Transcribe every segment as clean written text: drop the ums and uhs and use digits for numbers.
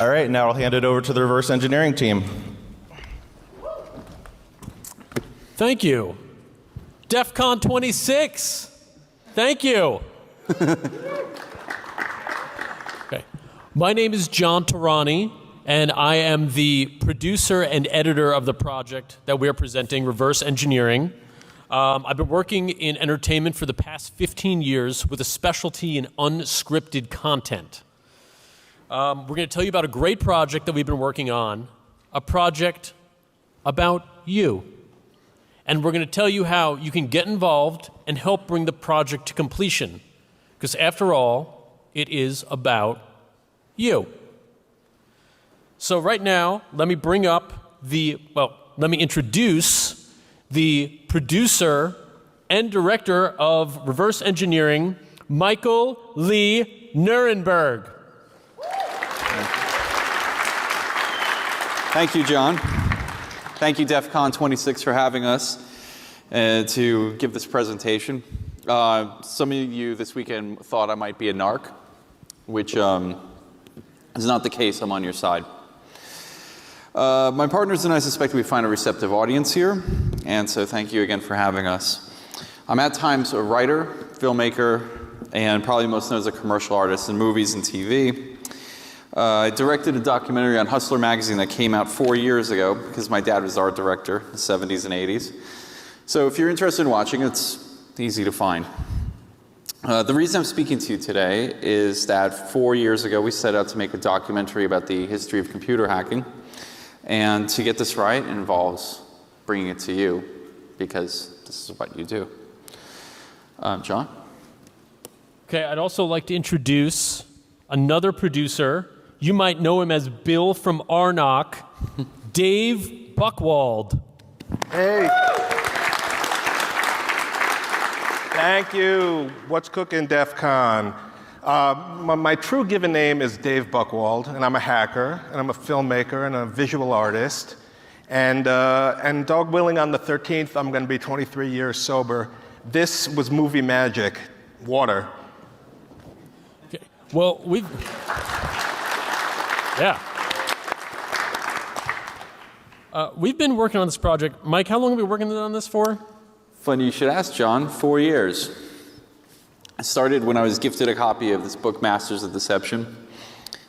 All right, now I'll hand it over to the reverse engineering team. Thank you. DEF CON 26. Thank you. Okay. My name is John Tarani, and I am the producer and editor of the project that we are presenting, Reverse Engineering. I've been working in entertainment for the past 15 years with a specialty in unscripted content. We're going to tell you about a great project that we've been working on, a project about you. And we're going to tell you how you can get involved and help bring the project to completion. Because after all, it is about you. So right now, let me introduce the producer and director of Reverse Engineering, Michael Lee Nirenberg. Thank you, John. Thank you, DEF CON 26, for having us to give this presentation. Some of you this weekend thought I might be a narc, which is not the case. I'm on your side. My partners and I suspect we find a receptive audience here, and so thank you again for having us. I'm at times a writer, filmmaker, and probably most known as a commercial artist in movies and TV. I directed a documentary on Hustler magazine that came out 4 years ago because my dad was art director in the 70s and 80s. So if you're interested in watching, it's easy to find. The reason I'm speaking to you today is that 4 years ago we set out to make a documentary about the history of computer hacking. And to get this right, it involves bringing it to you because this is what you do. John? Okay, I'd also like to introduce another producer. You might know him as Bill from Arnock, Dave Buchwald. Hey. Thank you. What's cooking, DEF CON? My true given name is Dave Buchwald, and I'm a hacker, and I'm a filmmaker, and a visual artist. And dog willing, on the 13th, I'm going to be 23 years sober. This was movie magic, water. Okay. Well, we've been working on this project. Mike, how long have we been working on this for? Funny you should ask, John. 4 years. I started when I was gifted a copy of this book, Masters of Deception.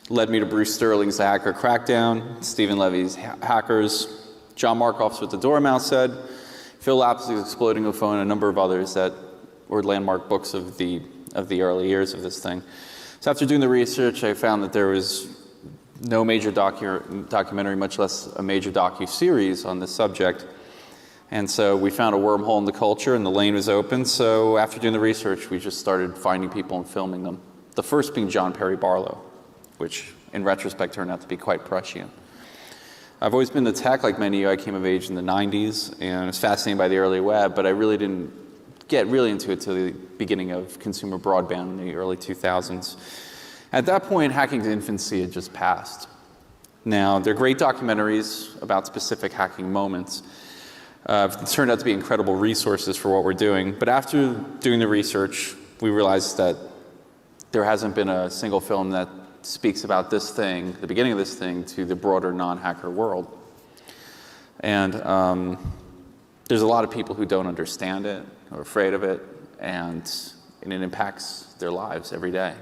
Led me to Bruce Sterling's The Hacker Crackdown, Stephen Levy's Hackers, John Markoff's What the Dormouse Said, Phil Lapsley's Exploding a Phone, and a number of others that were landmark books of the early years of this thing. So after doing the research, I found that there was no major documentary, much less a major docu-series on this subject. And so we found a wormhole in the culture, and the lane was open. So after doing the research, we just started finding people and filming them. The first being John Perry Barlow, which in retrospect turned out to be quite prescient. I've always been into tech, like many of you. I came of age in the 90s, and I was fascinated by the early web, but I really didn't get really into it until the beginning of consumer broadband in the early 2000s. At that point, hacking's infancy had just passed. Now, they're great documentaries about specific hacking moments. It turned out to be incredible resources for what we're doing. But after doing the research, we realized that there hasn't been a single film that speaks about this thing, the beginning of this thing, to the broader non-hacker world. And there's a lot of people who don't understand it, or are afraid of it, and it impacts their lives every day.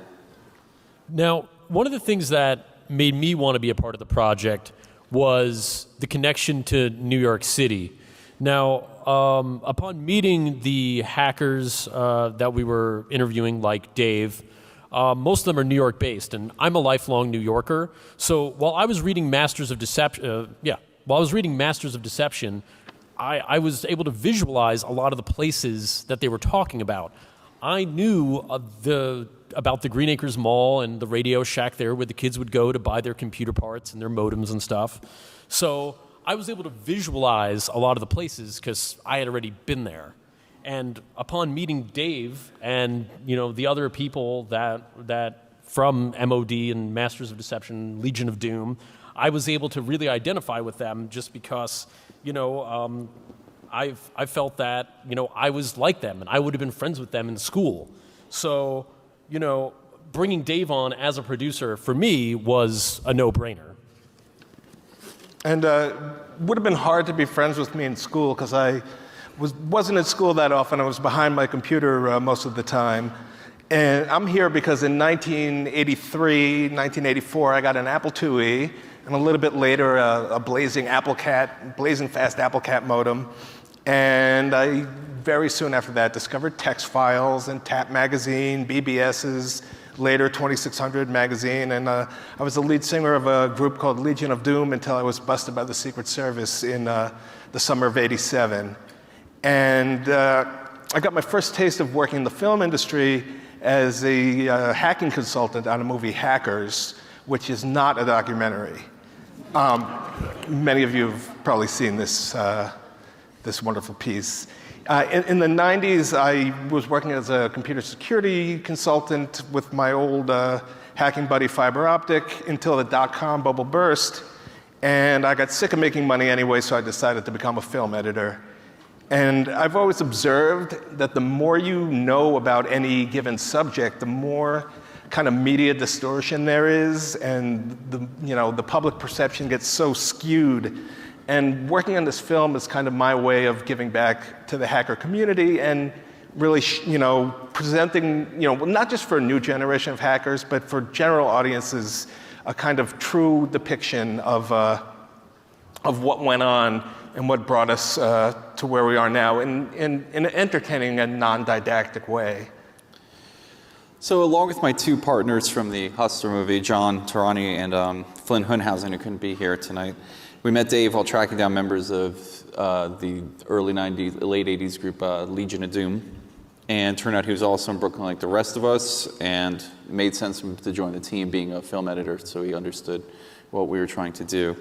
Now, one of the things that made me want to be a part of the project was the connection to New York City. Now, upon meeting the hackers that we were interviewing, like Dave, most of them are New York based, and I'm a lifelong New Yorker. So while I was reading Masters of Deception, I was able to visualize a lot of the places that they were talking about. I knew about the Green Acres Mall and the Radio Shack there, where the kids would go to buy their computer parts and their modems and stuff. So I was able to visualize a lot of the places because I had already been there. And upon meeting Dave and the other people that from MOD and Masters of Deception, Legion of Doom, I was able to really identify with them just because I felt that I was like them and I would have been friends with them in school. So bringing Dave on as a producer, for me, was a no-brainer. And would have been hard to be friends with me in school because I wasn't in school that often. I was behind my computer most of the time. And I'm here because in 1983, 1984, I got an Apple IIe, and a little bit later, a blazing fast AppleCat modem. And I very soon after that discovered text files and Tap magazine, BBS's, later 2600 magazine, and I was the lead singer of a group called Legion of Doom until I was busted by the Secret Service in the summer of '87. And I got my first taste of working in the film industry as a hacking consultant on a movie, Hackers, which is not a documentary. Many of you have probably seen this wonderful piece. In the 90s, I was working as a computer security consultant with my old hacking buddy Fiber Optic until the dot-com bubble burst. And I got sick of making money anyway, so I decided to become a film editor. And I've always observed that the more you know about any given subject, the more kind of media distortion there is, and the public perception gets so skewed. And working on this film is kind of my way of giving back to the hacker community and really, presenting, not just for a new generation of hackers, but for general audiences, a kind of true depiction of what went on and what brought us to where we are now in an entertaining and non-didactic way. So along with my two partners from the Hustler movie, John Tarani and Flynn Hunhausen, who couldn't be here tonight, we met Dave while tracking down members of the early 90s, late 80s group Legion of Doom. And turned out he was also in Brooklyn like the rest of us, and it made sense for him to join the team being a film editor, so he understood what we were trying to do.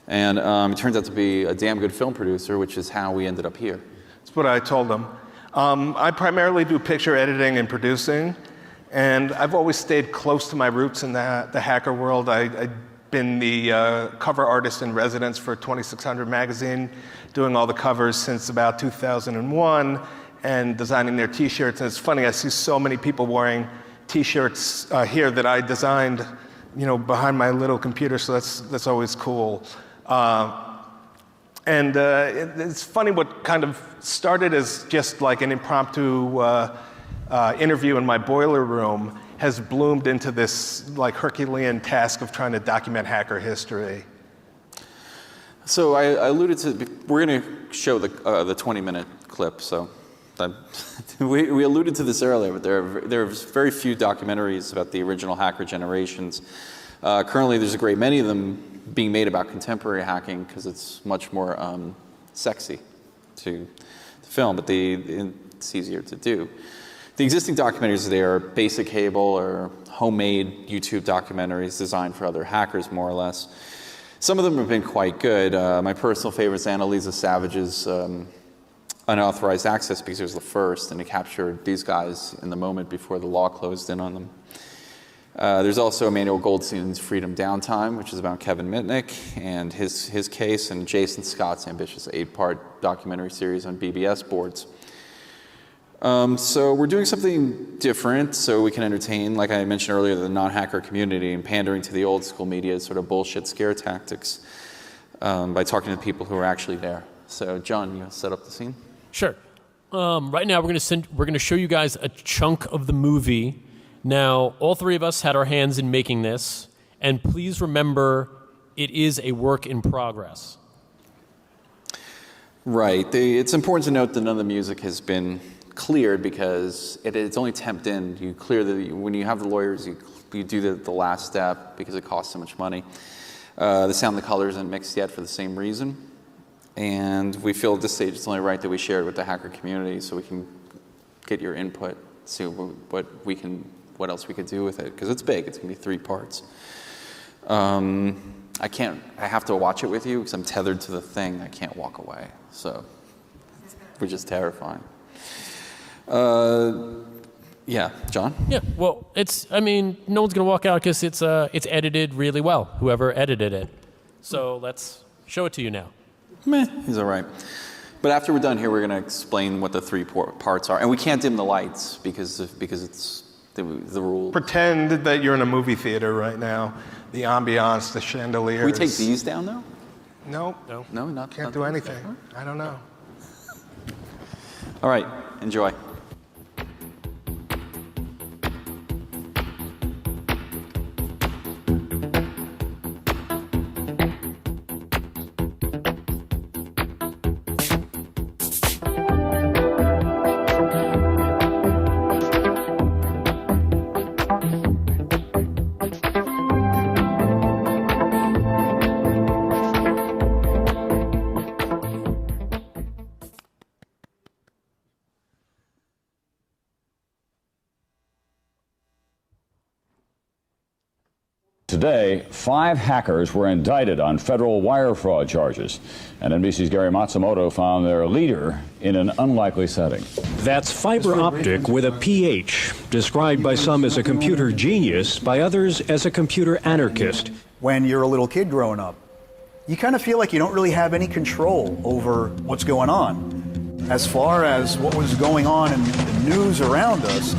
And it turns out to be a damn good film producer, which is how we ended up here. That's what I told him. I primarily do picture editing and producing, and I've always stayed close to my roots in the hacker world. I've been the cover artist in residence for 2600 magazine, doing all the covers since about 2001, and designing their t-shirts. And it's funny, I see so many people wearing t-shirts here that I designed, behind my little computer, so that's always cool. And it's funny what kind of started as just like an impromptu interview in my boiler room has bloomed into this like Herculean task of trying to document hacker history. So I alluded to, we're going to show the 20-minute clip, so we alluded to this earlier, but there are very few documentaries about the original hacker generations. Currently, there's a great many of them being made about contemporary hacking because it's much more sexy to film, but it's easier to do. The existing documentaries, they are basic cable or homemade YouTube documentaries designed for other hackers, more or less. Some of them have been quite good. My personal favorite is Annalisa Savage's Unauthorized Access, because it was the first, and it captured these guys in the moment before the law closed in on them. There's also Emmanuel Goldstein's Freedom Downtime, which is about Kevin Mitnick and his case, and Jason Scott's ambitious 8-part documentary series on BBS boards. So we're doing something different so we can entertain, like I mentioned earlier, the non-hacker community, and pandering to the old school media sort of bullshit scare tactics by talking to people who are actually there. So John, you set up the scene? Sure. Right now we're going to show you guys a chunk of the movie. Now, all three of us had our hands in making this, and please remember it is a work in progress. Right. It's important to note that none of the music has been cleared because it's only temped in. You clear when you have the lawyers, you do the last step because it costs so much money. The sound and the color isn't mixed yet for the same reason. And we feel at this stage it's only right that we share it with the hacker community so we can get your input, see what else we could do with it, because it's big. It's going to be 3 parts. I have to watch it with you because I'm tethered to the thing. I can't walk away. So, which is terrifying. Yeah, John? Yeah, well, no one's going to walk out because it's edited really well, whoever edited it. So let's show it to you now. Meh, he's all right. But after we're done here, we're going to explain what the 3 parts are. And we can't dim the lights because the rules. Pretend that you're in a movie theater right now. The ambiance, the chandeliers. Can we take these down, though? No. No, not. Can't do anything. I don't know. All right, enjoy. Today, 5 hackers were indicted on federal wire fraud charges, and NBC's Gary Matsumoto found their leader in an unlikely setting. That's fiber optic with a PH, described by some as a computer genius, by others as a computer anarchist. When you're a little kid growing up, you kind of feel like you don't really have any control over what's going on. As far as what was going on in the news around us,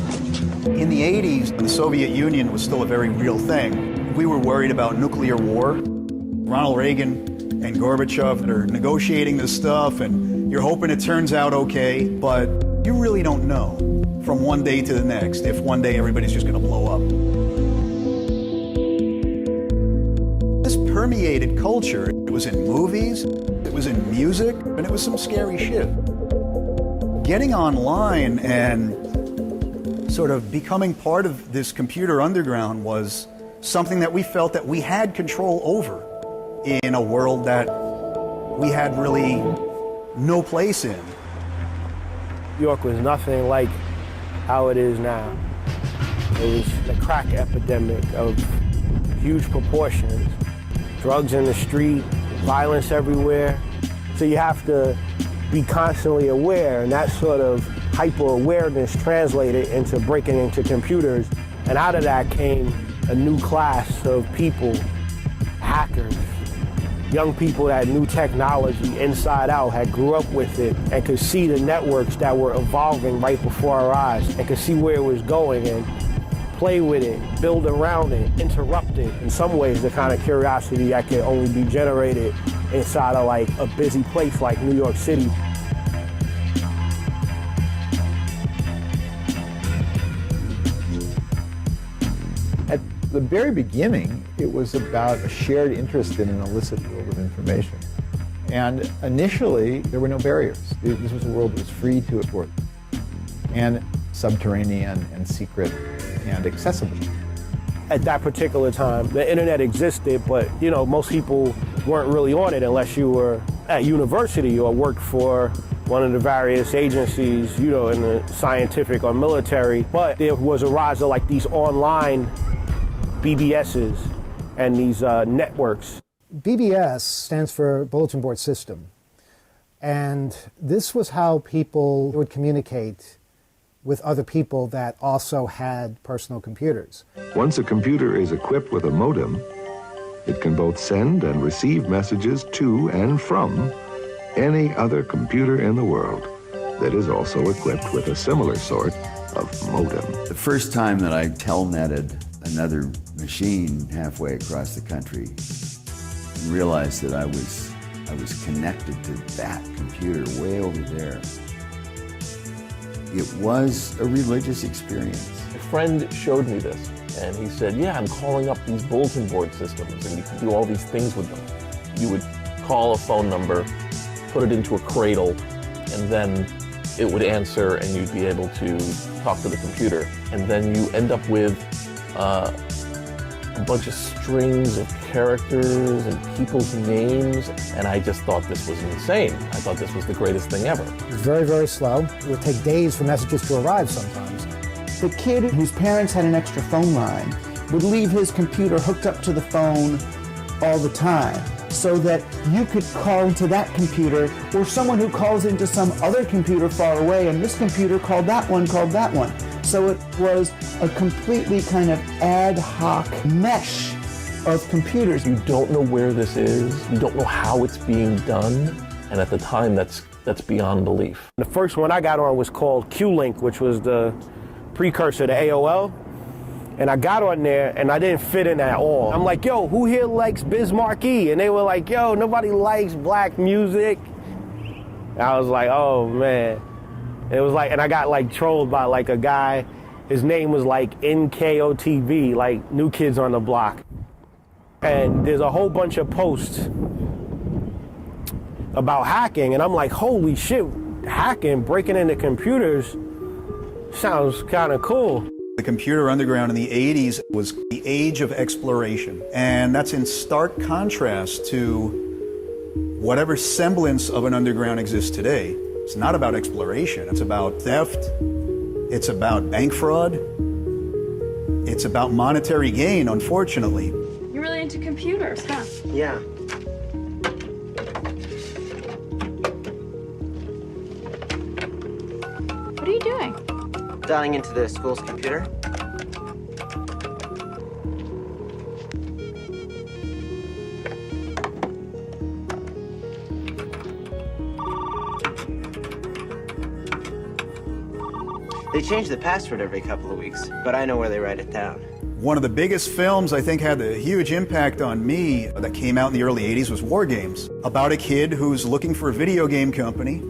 in the 80s, the Soviet Union was still a very real thing. We were worried about nuclear war. Ronald Reagan and Gorbachev are negotiating this stuff, and you're hoping it turns out okay, but you really don't know from one day to the next if one day everybody's just going to blow up. This permeated culture. It was in movies, it was in music, and it was some scary shit. Getting online and sort of becoming part of this computer underground was something that we felt that we had control over in a world that we had really no place in. New York was nothing like how it is now. It was a crack epidemic of huge proportions. Drugs in the street, violence everywhere. So you have to be constantly aware, and that sort of hyper-awareness translated into breaking into computers. And out of that came a new class of people, hackers, young people that knew technology inside out, had grew up with it, and could see the networks that were evolving right before our eyes, and could see where it was going and play with it, build around it, interrupt it. In some ways, the kind of curiosity that can only be generated inside of like a busy place like New York City. At the very beginning, it was about a shared interest in an illicit world of information. And initially, there were no barriers. This was a world that was free to export, and subterranean and secret and accessible. At that particular time, the internet existed, but you know, most people weren't really on it unless you were at university or worked for one of the various agencies, you know, in the scientific or military. But there was a rise of like these online BBSs and these networks. BBS stands for Bulletin Board System. And this was how people would communicate with other people that also had personal computers. Once a computer is equipped with a modem, it can both send and receive messages to and from any other computer in the world that is also equipped with a similar sort of modem. The first time that I telnetted another machine halfway across the country and realized that I was connected to that computer way over there, it was a religious experience. A friend showed me this, and he said, yeah, I'm calling up these bulletin board systems, and you can do all these things with them. You would call a phone number, put it into a cradle, and then it would answer, and you'd be able to talk to the computer. And then you end up with a bunch of strings of characters and people's names, and I just thought this was insane. I thought this was the greatest thing ever. It was very, very slow. It would take days for messages to arrive sometimes. The kid whose parents had an extra phone line would leave his computer hooked up to the phone all the time so that you could call into that computer, or someone who calls into some other computer far away, and this computer called that one. So it was a completely kind of ad hoc mesh of computers. You don't know where this is, you don't know how it's being done, and at the time that's beyond belief. The first one I got on was called Q-Link, which was the precursor to AOL. And I got on there, and I didn't fit in at all. I'm like, yo, who here likes Biz Markie? And they were like, yo, nobody likes black music. And I was like, oh, man. And it was like, and I got like trolled by like a guy. His name was like NKOTV, like New Kids on the Block. And there's a whole bunch of posts about hacking, and I'm like, holy shit, hacking, breaking into computers sounds kind of cool. The computer underground in the 80s was the age of exploration, and that's in stark contrast to whatever semblance of an underground exists today. It's not about exploration, it's about theft, it's about bank fraud, it's about monetary gain, unfortunately. You're really into computers, huh? Yeah. What are you doing? Dialing into the school's computer. They change the password every couple of weeks, but I know where they write it down. One of the biggest films I think had a huge impact on me that came out in the early 80s was WarGames, about a kid who's looking for a video game company.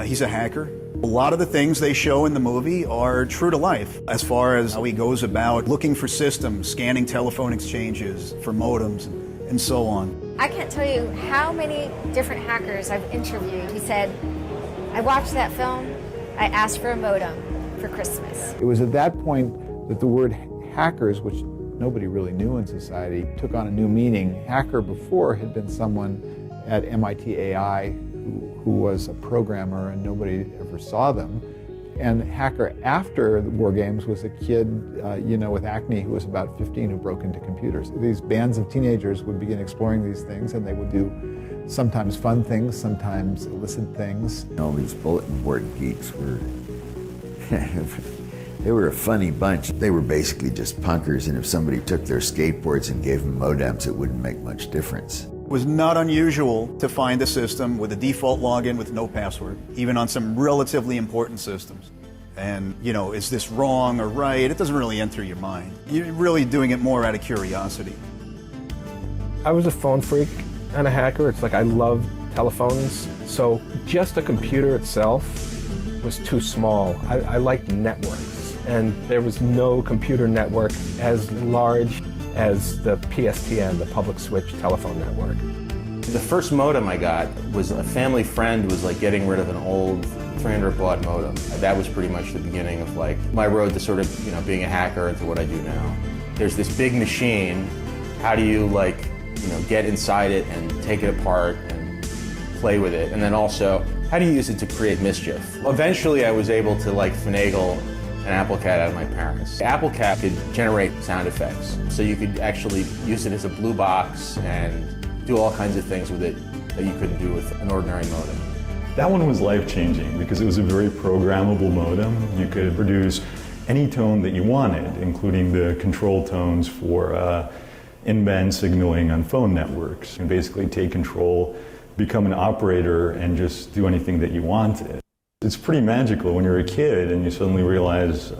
He's a hacker. A lot of the things they show in the movie are true to life as far as how he goes about looking for systems, scanning telephone exchanges for modems, and so on. I can't tell you how many different hackers I've interviewed who said, I watched that film, I asked for a modem for Christmas. It was at that point that the word hackers, which nobody really knew in society, took on a new meaning. Hacker before had been someone at MIT AI who was a programmer and nobody ever saw them. And hacker after the WarGames was a kid, with acne who was about 15 who broke into computers. These bands of teenagers would begin exploring these things, and they would do sometimes fun things, sometimes illicit things. All these bulletin board geeks were, they were a funny bunch. They were basically just punkers, and if somebody took their skateboards and gave them modems, it wouldn't make much difference. It was not unusual to find a system with a default login with no password, even on some relatively important systems. And, is this wrong or right? It doesn't really enter your mind. You're really doing it more out of curiosity. I was a phone freak and a hacker. It's like I love telephones. So just a computer itself was too small. I liked networks. And there was no computer network as large as the PSTN, the public switch telephone network. The first modem I got was a family friend was like getting rid of an old 300 baud modem. That was pretty much the beginning of like my road to sort of, being a hacker and to what I do now. There's this big machine. How do you get inside it and take it apart and play with it? And then also, how do you use it to create mischief? Eventually I was able to finagle an AppleCat out of my parents. AppleCat could generate sound effects, so you could actually use it as a blue box and do all kinds of things with it that you couldn't do with an ordinary modem. That one was life-changing because it was a very programmable modem. You could produce any tone that you wanted, including the control tones for in-band signaling on phone networks. You can basically take control, become an operator, and just do anything that you wanted. It's pretty magical when you're a kid and you suddenly realize,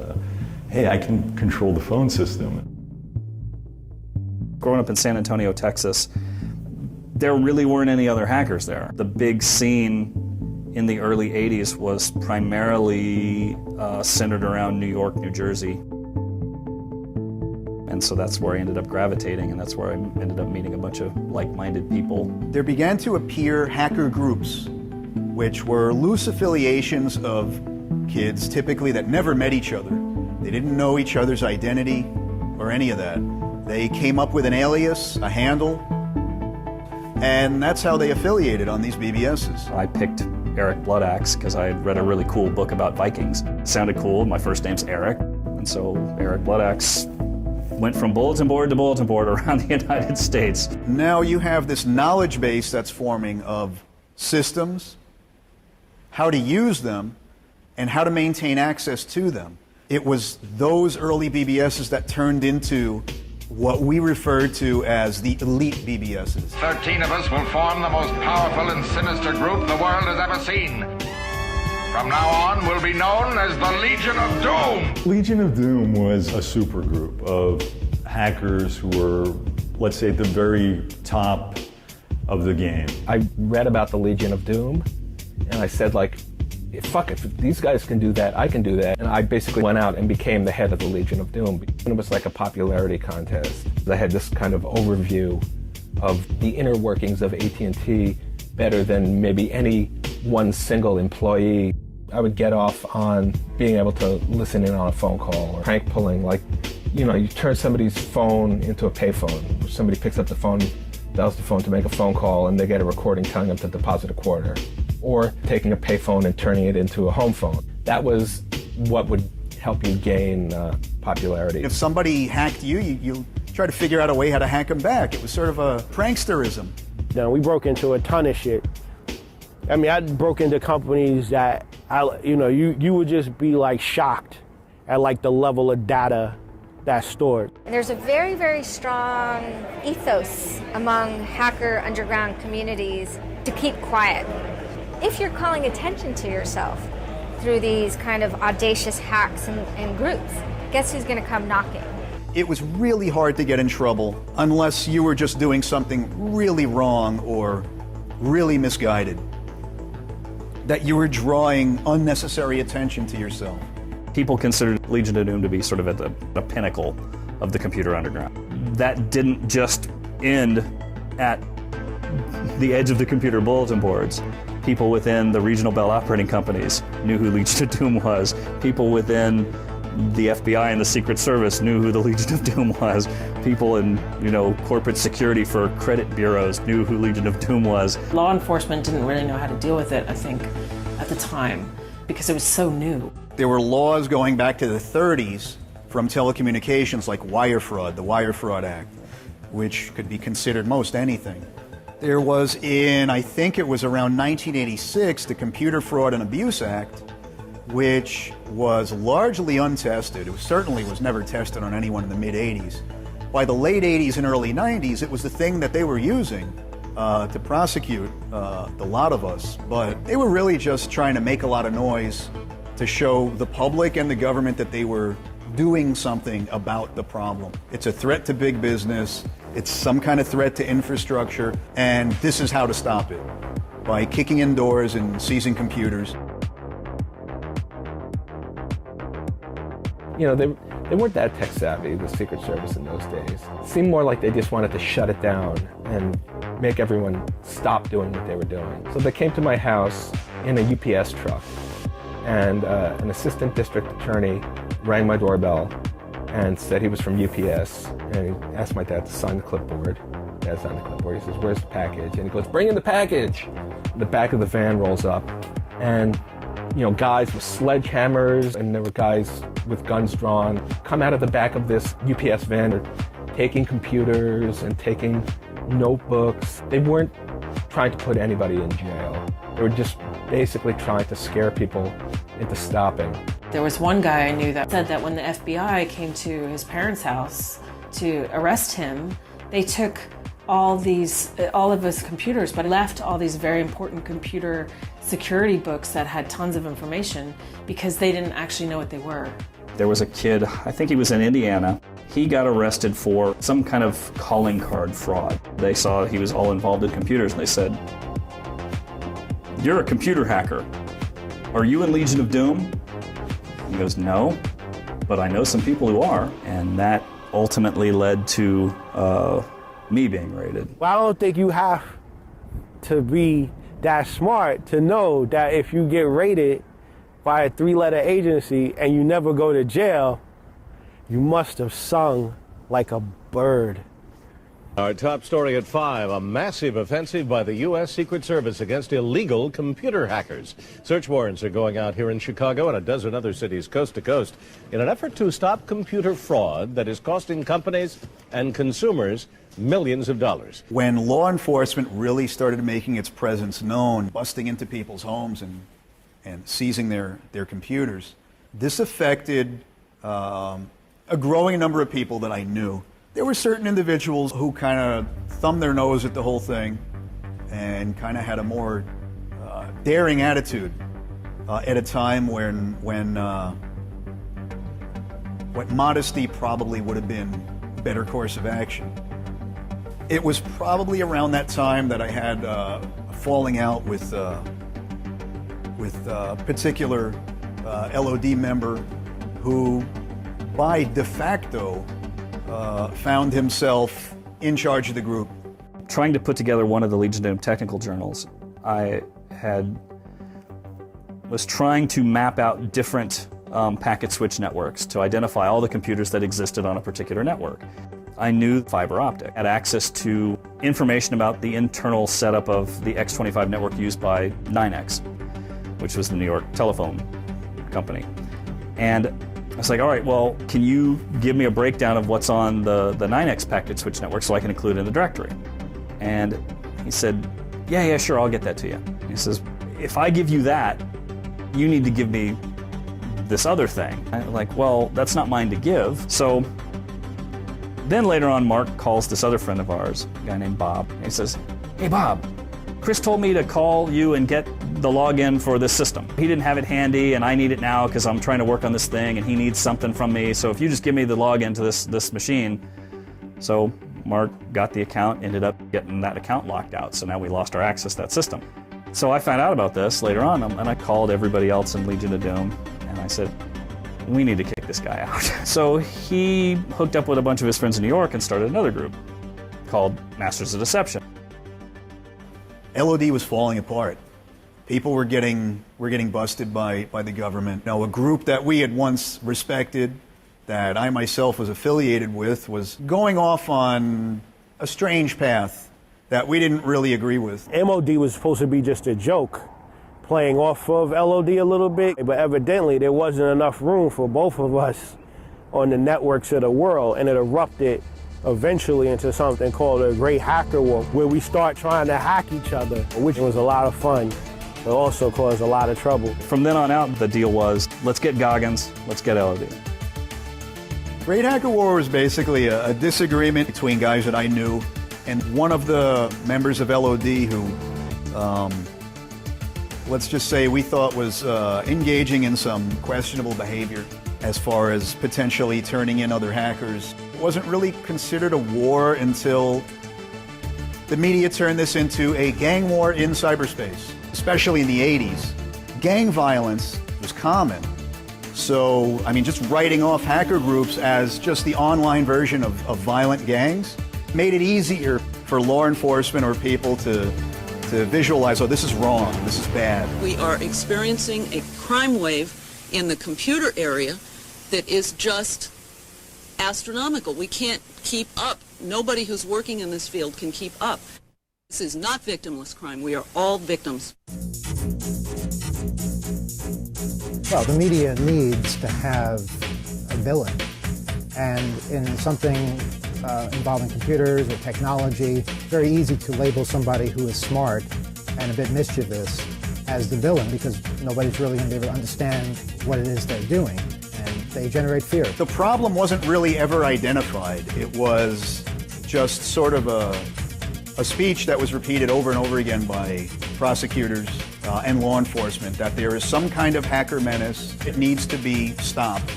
hey, I can control the phone system. Growing up in San Antonio, Texas, there really weren't any other hackers there. The big scene in the early 80s was primarily centered around New York, New Jersey. And so that's where I ended up gravitating, and that's where I ended up meeting a bunch of like-minded people. There began to appear hacker groups, which were loose affiliations of kids, typically that never met each other. They didn't know each other's identity or any of that. They came up with an alias, a handle, and that's how they affiliated on these BBSs. I picked Eric Bloodaxe because I read a really cool book about Vikings. It sounded cool. My first name's Eric, and so Eric Bloodaxe went from bulletin board to bulletin board around the United States. Now you have this knowledge base that's forming of systems, how to use them, and how to maintain access to them. It was those early BBSs that turned into what we referred to as the elite BBSs. 13 of us will form the most powerful and sinister group the world has ever seen. from now on will be known as the Legion of Doom. Legion of Doom was a supergroup of hackers who were, let's say, at the very top of the game. I read about the Legion of Doom, and I said, like, fuck it, if these guys can do that, I can do that. And I basically went out and became the head of the Legion of Doom. And it was like a popularity contest. I had this kind of overview of the inner workings of AT&T better than maybe any one single employee. I would get off on being able to listen in on a phone call or prank pulling, like, you know, you turn somebody's phone into a payphone. Somebody picks up the phone, dials the phone to make a phone call, and they get a recording telling them to deposit a quarter. Or taking a payphone and turning it into a home phone. That was what would help you gain popularity. If somebody hacked you, you try to figure out a way how to hack them back. It was sort of a pranksterism. Now, we broke into a ton of shit. I mean, I broke into companies that, you would just be like shocked at like the level of data that's stored. There's a very, very strong ethos among hacker underground communities to keep quiet. If you're calling attention to yourself through these kind of audacious hacks and groups, guess who's going to come knocking? It was really hard to get in trouble unless you were just doing something really wrong or really misguided, that you were drawing unnecessary attention to yourself. People considered Legion of Doom to be sort of at the pinnacle of the computer underground. That didn't just end at the edge of the computer bulletin boards. People within the regional Bell operating companies knew who Legion of Doom was. People within the FBI and the Secret Service knew who the Legion of Doom was. People in, corporate security for credit bureaus knew who Legion of Doom was. Law enforcement didn't really know how to deal with it, I think, at the time, because it was so new. There were laws going back to the 30s from telecommunications like wire fraud, the Wire Fraud Act, which could be considered most anything. There was I think it was around 1986, the Computer Fraud and Abuse Act, which was largely untested. It certainly was never tested on anyone in the mid-'80s. By the late 80s and early 90s, it was the thing that they were using to prosecute the lot of us. But they were really just trying to make a lot of noise to show the public and the government that they were doing something about the problem. It's a threat to big business. It's some kind of threat to infrastructure, and this is how to stop it, by kicking in doors and seizing computers. They weren't that tech savvy, the Secret Service in those days. It seemed more like they just wanted to shut it down and make everyone stop doing what they were doing. So they came to my house in a UPS truck, and an assistant district attorney rang my doorbell and said he was from UPS, and he asked my dad to sign the clipboard. Dad signed the clipboard. He says, "Where's the package?" And he goes, "Bring in the package." The back of the van rolls up, and guys with sledgehammers, and there were guys with guns drawn, come out of the back of this UPS van, taking computers and taking notebooks. They weren't trying to put anybody in jail. They were just basically trying to scare people into stopping. There was one guy I knew that said that when the FBI came to his parents' house to arrest him, they took all of his computers, but left all these very important computer security books that had tons of information because they didn't actually know what they were. There was a kid, I think he was in Indiana. He got arrested for some kind of calling card fraud. They saw he was all involved in computers, and they said, "You're a computer hacker. Are you in Legion of Doom?" He goes, "No, but I know some people who are." And that ultimately led to me being raided. Well, I don't think you have to be that smart to know that if you get raided by a 3-letter agency and you never go to jail, you must have sung like a bird. Our top story at 5, a massive offensive by the U.S. Secret Service against illegal computer hackers. Search warrants are going out here in Chicago and a dozen other cities coast to coast in an effort to stop computer fraud that is costing companies and consumers millions of dollars. When law enforcement really started making its presence known, busting into people's homes and seizing their computers, this affected a growing number of people that I knew. There were certain individuals who kind of thumbed their nose at the whole thing and kind of had a more daring attitude at a time when modesty probably would have been a better course of action. It was probably around that time that I had a falling out with a particular LOD member who, by de facto, found himself in charge of the group. Trying to put together one of the Legion of Doom technical journals, I was trying to map out different packet switch networks to identify all the computers that existed on a particular network. I knew fiber optic, had access to information about the internal setup of the X25 network used by 9X, which was the New York telephone company. And I was like, all right, well, can you give me a breakdown of what's on the 9X packet switch network so I can include it in the directory? And he said, yeah, sure, I'll get that to you. And he says, if I give you that, you need to give me this other thing. I'm like, well, that's not mine to give. So then later on, Mark calls this other friend of ours, a guy named Bob, and he says, hey, Bob, Chris told me to call you and get the login for this system. He didn't have it handy, and I need it now because I'm trying to work on this thing, and he needs something from me. So if you just give me the login to this machine. So Mark got the account, ended up getting that account locked out. So now we lost our access to that system. So I found out about this later on, and I called everybody else in Legion of Doom, and I said, we need to kick this guy out. So he hooked up with a bunch of his friends in New York and started another group called Masters of Deception. LOD was falling apart. People were getting busted by the government. Now, a group that we had once respected, that I myself was affiliated with, was going off on a strange path that we didn't really agree with. MOD was supposed to be just a joke, playing off of LOD a little bit, but evidently there wasn't enough room for both of us on the networks of the world, and it erupted eventually into something called a Great Hacker War, where we start trying to hack each other, which was a lot of fun, but also caused a lot of trouble. From then on out, the deal was, let's get Goggins, let's get LOD. Great Hacker War was basically a disagreement between guys that I knew and one of the members of LOD who, let's just say, we thought was engaging in some questionable behavior as far as potentially turning in other hackers. It wasn't really considered a war until the media turned this into a gang war in cyberspace, especially in the 80s. Gang violence was common. So, I mean, just writing off hacker groups as just the online version of violent gangs made it easier for law enforcement or people to visualize, oh, this is wrong, this is bad. We are experiencing a crime wave in the computer area that is just astronomical. We can't keep up. Nobody who's working in this field can keep up. This is not victimless crime. We are all victims. Well, the media needs to have a villain. And in something involving computers or technology, very easy to label somebody who is smart and a bit mischievous as the villain, because nobody's really going to be able to understand what it is they're doing, and they generate fear. The problem wasn't really ever identified. It was just sort of a speech that was repeated over and over again by prosecutors and law enforcement, that there is some kind of hacker menace. It needs to be stopped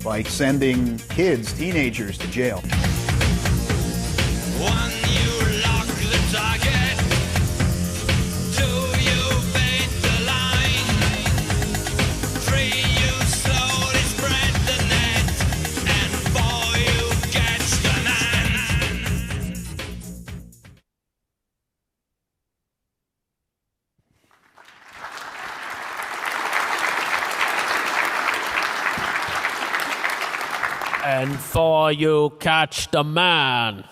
by sending kids, teenagers, to jail. And for you catch the man.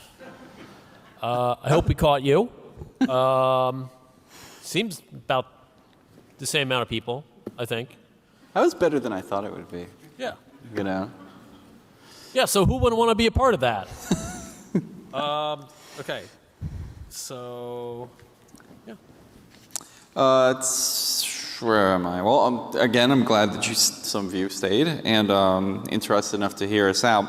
I hope we caught you. Seems about the same amount of people, I think. That was better than I thought it would be. Yeah. You know? Yeah, so who wouldn't want to be a part of that? Okay. So, yeah. Where am I? Well, again, I'm glad that some of you stayed and interested enough to hear us out.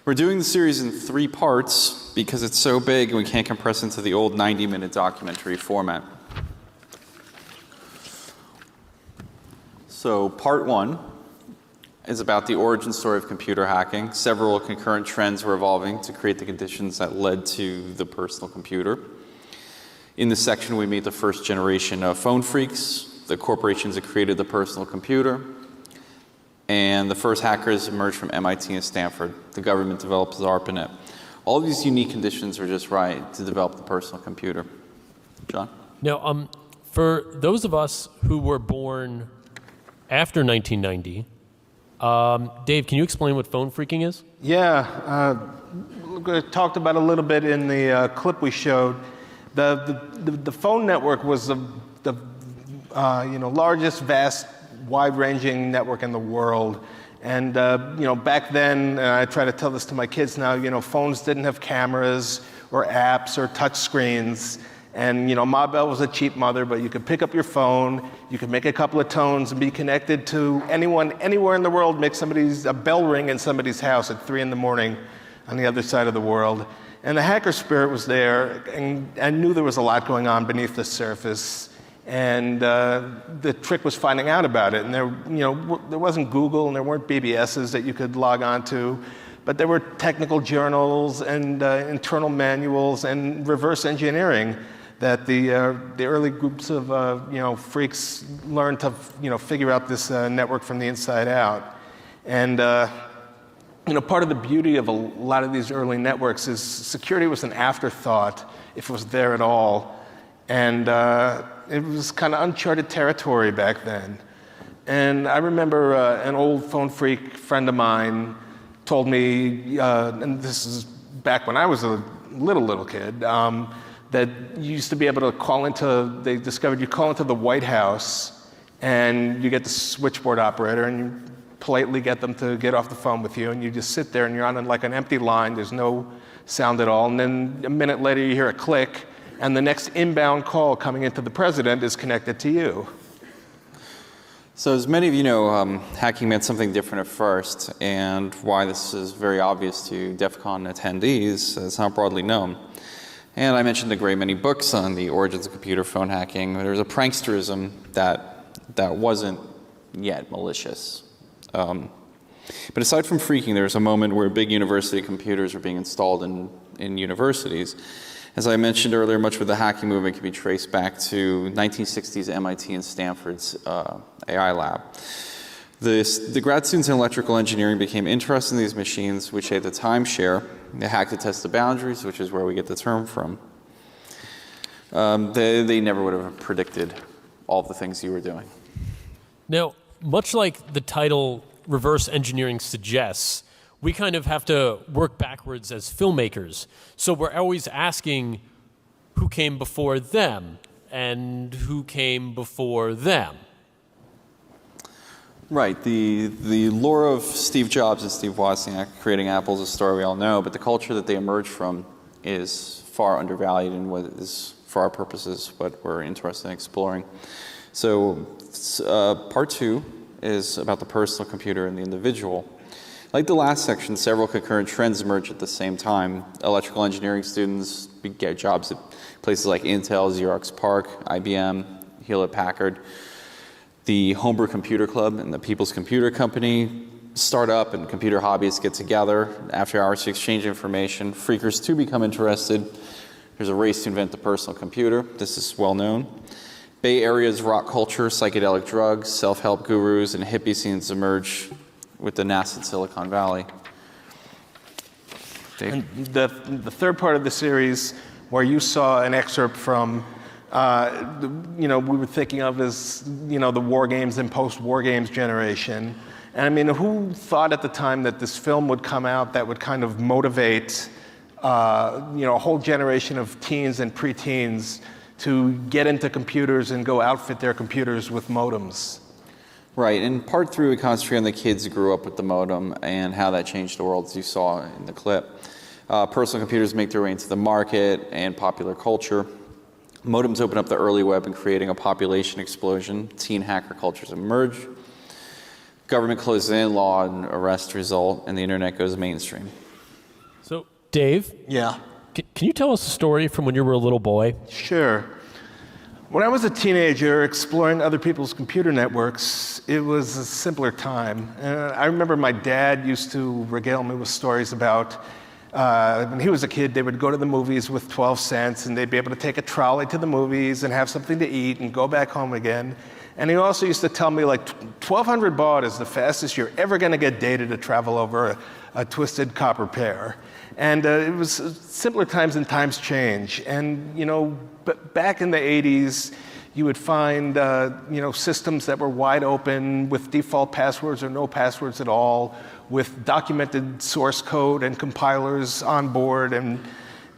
We're doing the series in 3 parts because it's so big and we can't compress into the old 90-minute documentary format. So part one is about the origin story of computer hacking. Several concurrent trends were evolving to create the conditions that led to the personal computer. In this section, we meet the first generation of phone freaks, the corporations that created the personal computer, and the first hackers emerged from MIT and Stanford. The government developed the ARPANET. All these unique conditions were just right to develop the personal computer. John? Now, for those of us who were born after 1990, Dave, can you explain what phone freaking is? Yeah, we talked about a little bit in the clip we showed. The phone network was the largest, vast, wide-ranging network in the world. And back then, I try to tell this to my kids now, phones didn't have cameras or apps or touch screens. And Ma Bell was a cheap mother, but you could pick up your phone, you could make a couple of tones and be connected to anyone, anywhere in the world, make a bell ring in somebody's house at 3 in the morning on the other side of the world. And the hacker spirit was there, and I knew there was a lot going on beneath the surface. And the trick was finding out about it. And there wasn't Google, and there weren't BBSs that you could log on to, but there were technical journals and internal manuals and reverse engineering that the early groups of freaks learned to figure out this network from the inside out. And part of the beauty of a lot of these early networks is security was an afterthought, if it was there at all. And it was kind of uncharted territory back then. And I remember an old phone freak friend of mine told me, and this is back when I was a little kid, that you used to be able to they discovered you call into the White House and you get the switchboard operator and you politely get them to get off the phone with you, and you just sit there and you're on like an empty line, there's no sound at all, and then a minute later you hear a click, and the next inbound call coming into the president is connected to you. So as many of you know, hacking meant something different at first, and why this is very obvious to DEF CON attendees, it's not broadly known. And I mentioned a great many books on the origins of computer phone hacking. There's a pranksterism that wasn't yet malicious. But aside from freaking, there was a moment where big university computers were being installed in universities. As I mentioned earlier, much of the hacking movement can be traced back to 1960s MIT and Stanford's AI lab. The grad students in electrical engineering became interested in these machines, which at the time they hacked to test the boundaries, which is where we get the term from. They never would have predicted all of the things you were doing. Now, much like the title reverse engineering suggests, we kind of have to work backwards as filmmakers. So we're always asking who came before them and who came before them. Right. The lore of Steve Jobs and Steve Wozniak creating Apple is a story we all know, but the culture that they emerged from is far undervalued in what is, for our purposes, what we're interested in exploring. So part two is about the personal computer and the individual. Like the last section, several concurrent trends emerge at the same time. Electrical engineering students get jobs at places like Intel, Xerox PARC, IBM, Hewlett-Packard. The Homebrew Computer Club and the People's Computer Company start up, and computer hobbyists get together after hours to exchange information. Freakers too become interested. There's a race to invent the personal computer. This is well known. Bay Area's rock culture, psychedelic drugs, self-help gurus, and hippie scenes emerge with the nascent Silicon Valley. Dave? And the third part of the series, where you saw an excerpt from, we were thinking of as, the WarGames and post-WarGames generation. And I mean, who thought at the time that this film would come out that would kind of motivate, a whole generation of teens and preteens to get into computers and go outfit their computers with modems? Right, in part three, we concentrate on the kids who grew up with the modem and how that changed the world, as you saw in the clip. Personal computers make their way into the market and popular culture. Modems open up the early web and creating a population explosion. Teen hacker cultures emerge. Government closes in, law and arrest result, and the internet goes mainstream. So, Dave? Yeah? Can you tell us a story from when you were a little boy? Sure. When I was a teenager exploring other people's computer networks, it was a simpler time. I remember my dad used to regale me with stories about when he was a kid, they would go to the movies with 12 cents and they'd be able to take a trolley to the movies and have something to eat and go back home again. And he also used to tell me, like, 1,200 baud is the fastest you're ever going to get data to travel over a twisted copper pair. And it was simpler times, and times change. And, you know, back in the 80s, you would find, you know, systems that were wide open with default passwords or no passwords at all, with documented source code and compilers on board. And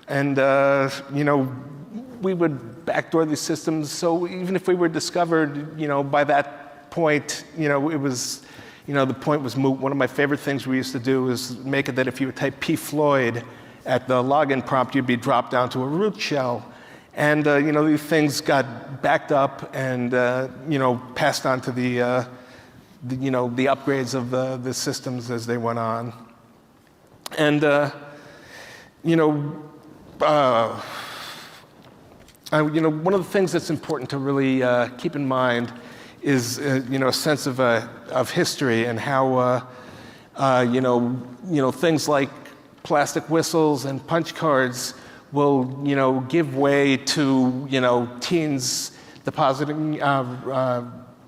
you know, we would backdoor these systems. So even if we were discovered, you know, by that point, you know, it was, you know, the point was moot. One of my favorite things we used to do is make it that if you would type P. Floyd at the login prompt, you'd be dropped down to a root shell. And, you know, these things got backed up and, you know, passed on to the you know, the upgrades of the systems as they went on. And, you know, you know, one of the things that's important to really keep in mind is, you know, a sense of history and how, you know, things like plastic whistles and punch cards will, you know, give way to, you know, teens depositing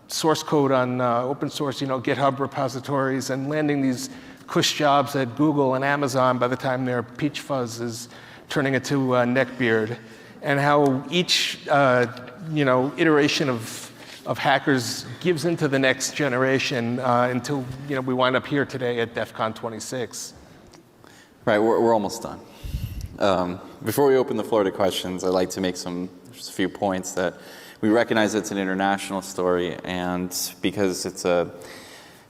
source code on open source, you know, GitHub repositories and landing these cush jobs at Google and Amazon by the time their peach fuzz is turning into neckbeard. And how each, you know, iteration of hackers gives into the next generation until, you know, we wind up here today at DEF CON 26. Right, we're almost done. Before we open the floor to questions, I'd like to make just a few points that we recognize it's an international story, and because it's a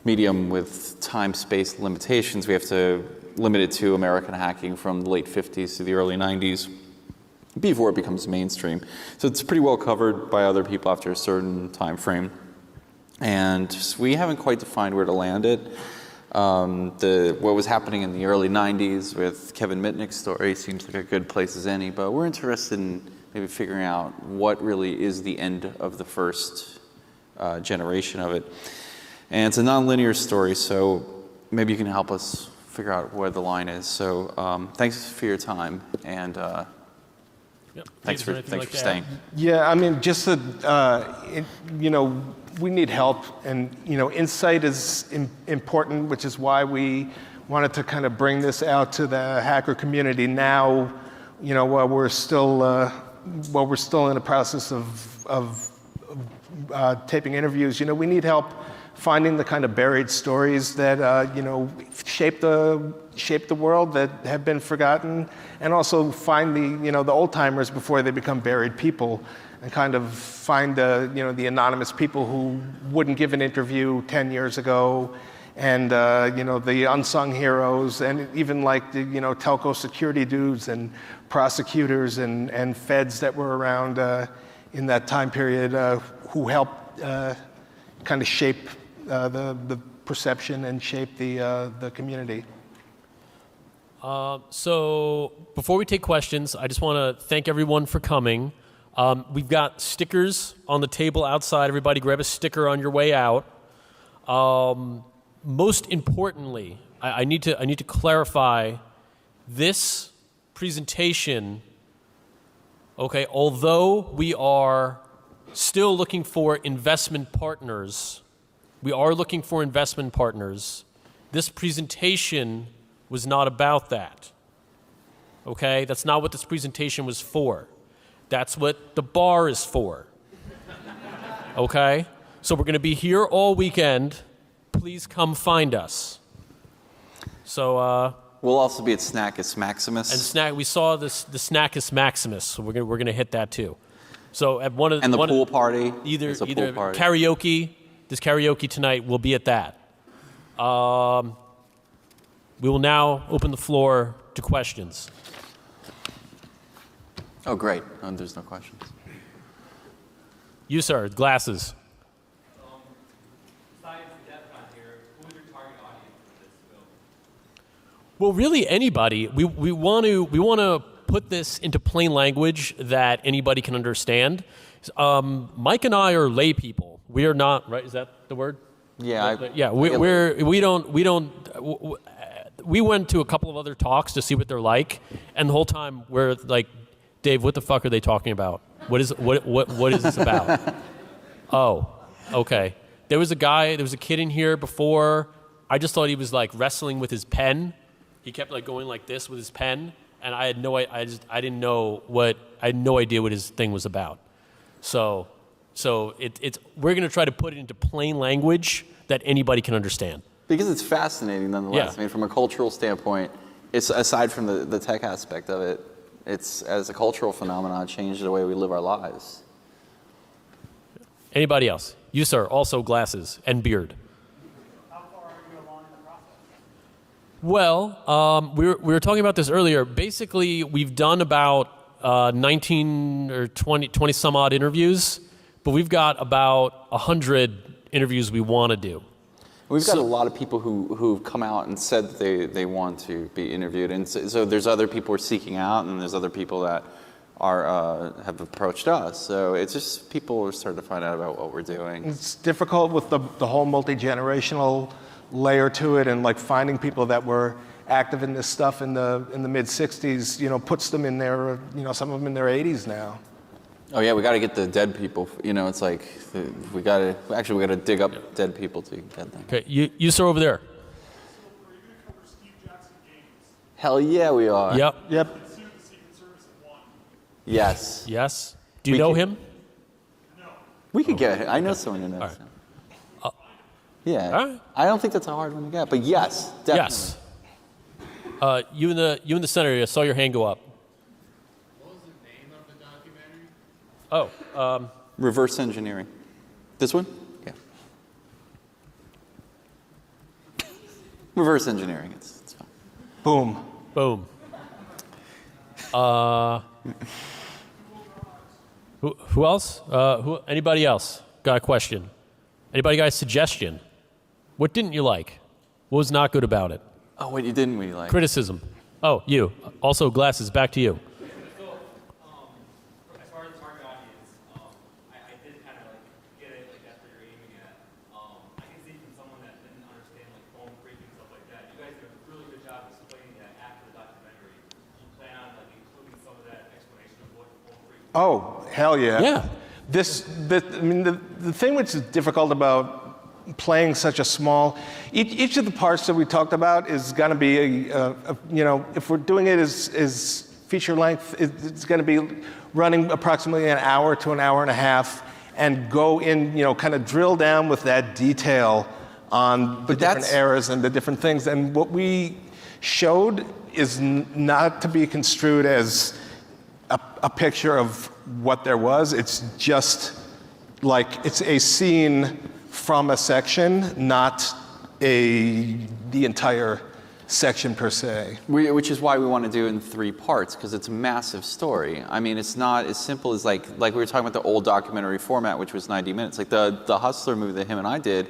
medium with time-space limitations, we have to limit it to American hacking from the late 50s to the early 90s before it becomes mainstream. So it's pretty well covered by other people after a certain time frame. And we haven't quite defined where to land it. What was happening in the early 90s with Kevin Mitnick's story seems like a good place as any, but we're interested in maybe figuring out what really is the end of the first generation of it. And it's a non-linear story, so maybe you can help us figure out where the line is. So thanks for your time, and thanks for staying. Yeah, I mean, just that, you know, we need help, and, you know, insight is important, which is why we wanted to kind of bring this out to the hacker community now, you know, while we're still in the process of taping interviews. You know, we need help finding the kind of buried stories that, you know, shape the world, that have been forgotten, and also find the, you know, the old timers before they become buried people, and kind of find the, you know, the anonymous people who wouldn't give an interview 10 years ago, and, you know, the unsung heroes, and even like the, you know, telco security dudes and prosecutors and feds that were around in that time period who helped kind of shape the perception and shape the community. So before we take questions, I just want to thank everyone for coming. We've got stickers on the table outside. Everybody grab a sticker on your way out. Most importantly, I need to clarify this presentation. Okay, although we are still looking for investment partners, this presentation was not about that. Okay, that's not what this presentation was for. That's what the bar is for. Okay, so we're going to be here all weekend. Please come find us. So we'll also be at Snackus Maximus. And we saw the Snackus Maximus, so we're gonna hit that too. So at one of and the pool party. Either pool party. karaoke. This karaoke tonight will be at that. We will now open the floor to questions. Oh, great! There's no questions. You, sir, glasses. Well, really anybody. We want to put this into plain language that anybody can understand. Mike and I are lay people. We are not, right? Is that the word? Yeah. We went to a couple of other talks to see what they're like, and the whole time we're like, Dave, what the fuck are they talking about? What is this about? Oh, okay. There was a kid in here before. I just thought he was like wrestling with his pen. He kept like going like this with his pen, and I had no idea what his thing was about. So we're going to try to put it into plain language that anybody can understand. Because it's fascinating nonetheless. Yeah. I mean, from a cultural standpoint, it's aside from the tech aspect of it, it's as a cultural phenomenon, it changed the way we live our lives. Anybody else? You, sir, also glasses and beard. How far are you along in the process? Well, we were talking about this earlier. Basically, we've done about 19 or 20 some odd interviews, but we've got about 100 interviews we want to do. We've got a lot of people who've come out and said that they want to be interviewed, and so there's other people we're seeking out, and there's other people that have approached us. So it's just people are starting to find out about what we're doing. It's difficult with the whole multi-generational layer to it, and like finding people that were active in this stuff in the mid '60s, puts them in their, some of them in their 80s now. Oh yeah, we got to get the dead people. It's like we got to dig up dead people to get them. Okay, you sir over there. Hell yeah, we are. Yep. Yes. Yes. Do you know him? We could get it. I know someone who knows him. Yeah. All right. I don't think that's a hard one to get, but yes, definitely. Yes. You in the center. I saw your hand go up. What was the name of the documentary? Oh. Reverse engineering. This one? Yeah. Reverse engineering. It's fine. Boom. Who else? Anybody else got a question? Anybody got a suggestion? What didn't you like? What was not good about it? Oh, what you didn't really like? Criticism. Oh, you. Also, glasses. Back to you. As far as the target audience, I did kind of get it that's what you're aiming at. I can see from someone that didn't understand phone freak and stuff like that. You guys did a really good job explaining that after the documentary. You plan on including some of that explanation of what phone freak. Oh, hell yeah. Yeah. The thing which is difficult about playing such a small, each of the parts that we talked about is going to be if we're doing it as feature length, it's going to be running approximately an hour to an hour and a half, and go in, kind of drill down with that detail on the different eras and the different things. And what we showed is not to be construed as a picture of what there was. It's just it's a scene from a section, not the entire section per se. Which is why we want to do it in 3 parts, because it's a massive story. I mean, it's not as simple as like we were talking about the old documentary format, which was 90 minutes. Like the Hustler movie that him and I did,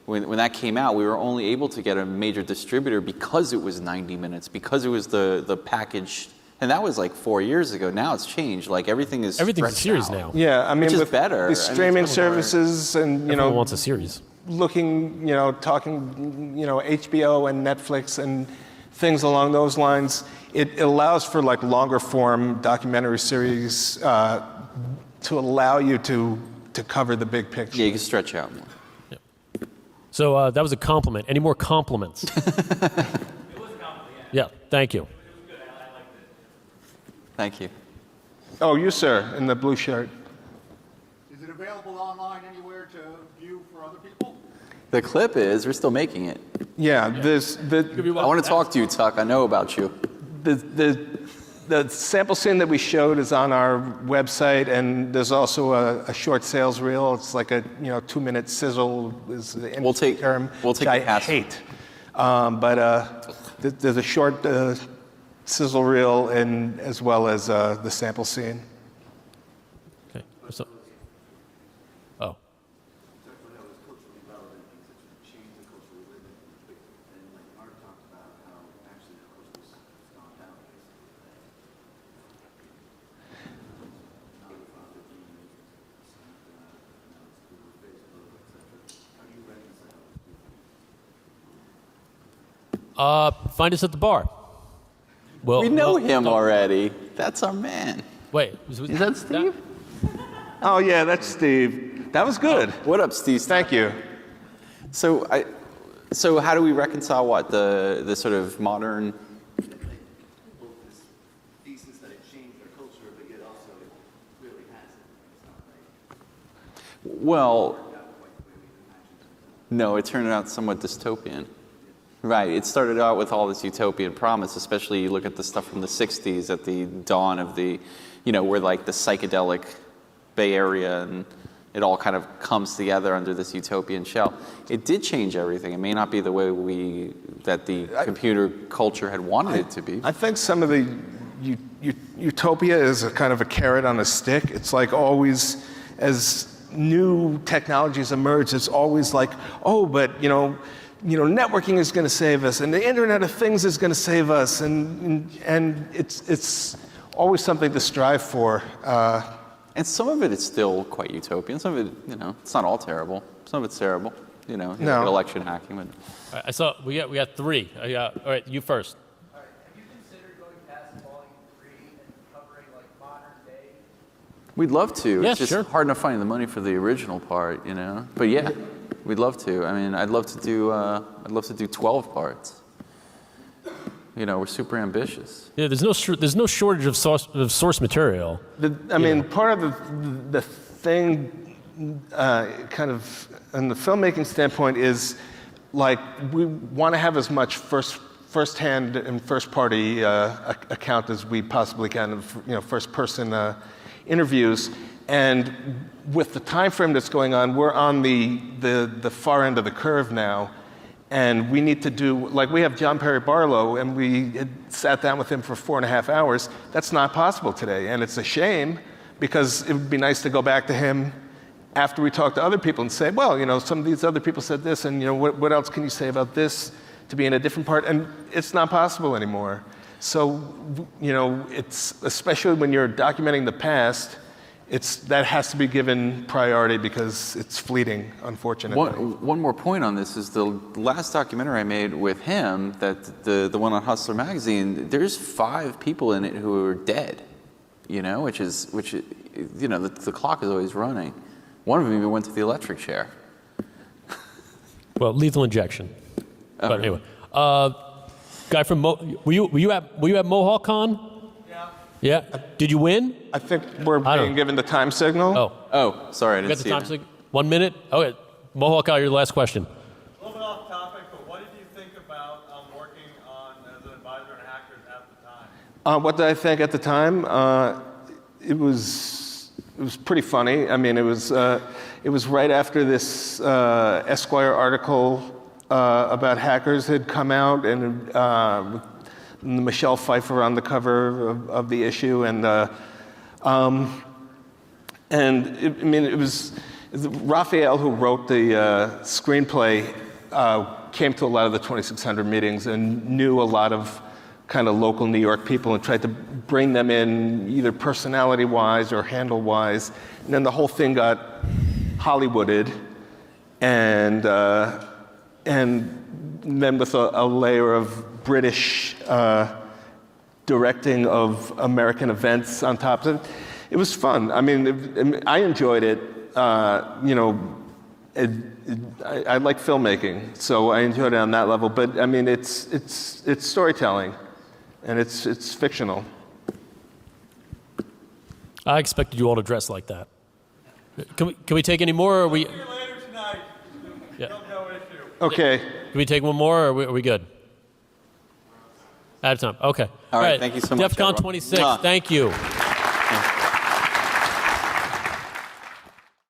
when that came out, we were only able to get a major distributor because it was 90 minutes, because it was the package. And that was 4 years ago. Now it's changed. Everything's a series now. Yeah, I mean, which is with better. the streaming services and Everyone wants a series. Looking, talking, HBO and Netflix and things along those lines, it allows for longer form documentary series to allow you to cover the big picture. Yeah, you can stretch out more. Yeah. So that was a compliment. Any more compliments? It was a compliment, yeah. Thank you. Thank you. Oh, you, sir, in the blue shirt. Is it available online anywhere to view for other people? The clip is, we're still making it. Yeah, I want to talk to you, Tuck. I know about you. The sample scene that we showed is on our website, and there's also a short sales reel. It's like a 2-minute sizzle is the industry term. We'll take which I hate. But there's a short sizzle reel, and as well as the sample scene. Okay. Oh. Find us at the bar. Well, We know him already. That's our man. Wait, Is that Steve? Oh yeah, that's Steve. That was good. What up, Steve? Thank you. So how do we reconcile what the sort of modern? Well, no, it turned out somewhat dystopian. Right. It started out with all this utopian promise, especially you look at the stuff from the 60s at the dawn of the, where like the psychedelic Bay Area and it all kind of comes together under this utopian shell. It did change everything. It may not be the way that the computer culture had wanted it to be. I think some of the utopia is a kind of a carrot on a stick. It's like always, as new technologies emerge, it's always like, oh, but networking is going to save us, and the Internet of Things is going to save us, and it's always something to strive for. And some of it is still quite utopian. Some of it, it's not all terrible. Some of it's terrible. You look at election hacking. But... All right, I saw we got three. All right, you first. All right. Have you considered going past volume 3 and covering like modern day? We'd love to. Yeah, it's just sure. hard enough finding the money for the original part, But yeah, we'd love to. I mean, I'd love to do 12 parts. We're super ambitious. Yeah, there's no shortage of source material. Part of the thing, kind of, in the filmmaking standpoint, is like we want to have as much first-hand and first-party account as we possibly can of first-person interviews. And with the time frame that's going on, we're on the far end of the curve now. And we need to do, like we have John Perry Barlow, and we had sat down with him for 4.5 hours. That's not possible today, and it's a shame, because it would be nice to go back to him after we talk to other people and say, well, some of these other people said this, and what else can you say about this to be in a different part? And it's not possible anymore. So, it's, especially when you're documenting the past, that has to be given priority because it's fleeting, unfortunately. One more point on this is the last documentary I made with him, that the one on Hustler magazine. There's 5 people in it who are dead, which the clock is always running. One of them even went to the electric chair. Well, lethal injection. Oh, but anyway, guy from were you at Mohawk Con? Yeah. Did you win? I think we're being given the time signal. Oh, sorry, I didn't see time it. signal. 1 minute. Okay, Mohawk, your last question. A little bit off topic, but what did you think about working as an advisor on hackers at the time? What did I think at the time? It was pretty funny. I mean, it was right after this Esquire article about hackers had come out, and Michelle Pfeiffer on the cover of the issue, and it was Raphael, who wrote the screenplay, came to a lot of the 2600 meetings and knew a lot of kind of local New York people and tried to bring them in either personality-wise or handle-wise, and then the whole thing got Hollywooded, and then with a layer of British directing of American events on top of it. It was fun. I mean, I enjoyed it. I like filmmaking, so I enjoyed it on that level. But I mean, it's storytelling, and it's fictional. I expected you all to dress like that. Can we take any more? Or are we? See you later tonight. Yeah. No issue. Okay. Can we take one more, or are we good? Out of time. Okay. All right. Thank you so much, DEF CON everyone. 26. Thank you.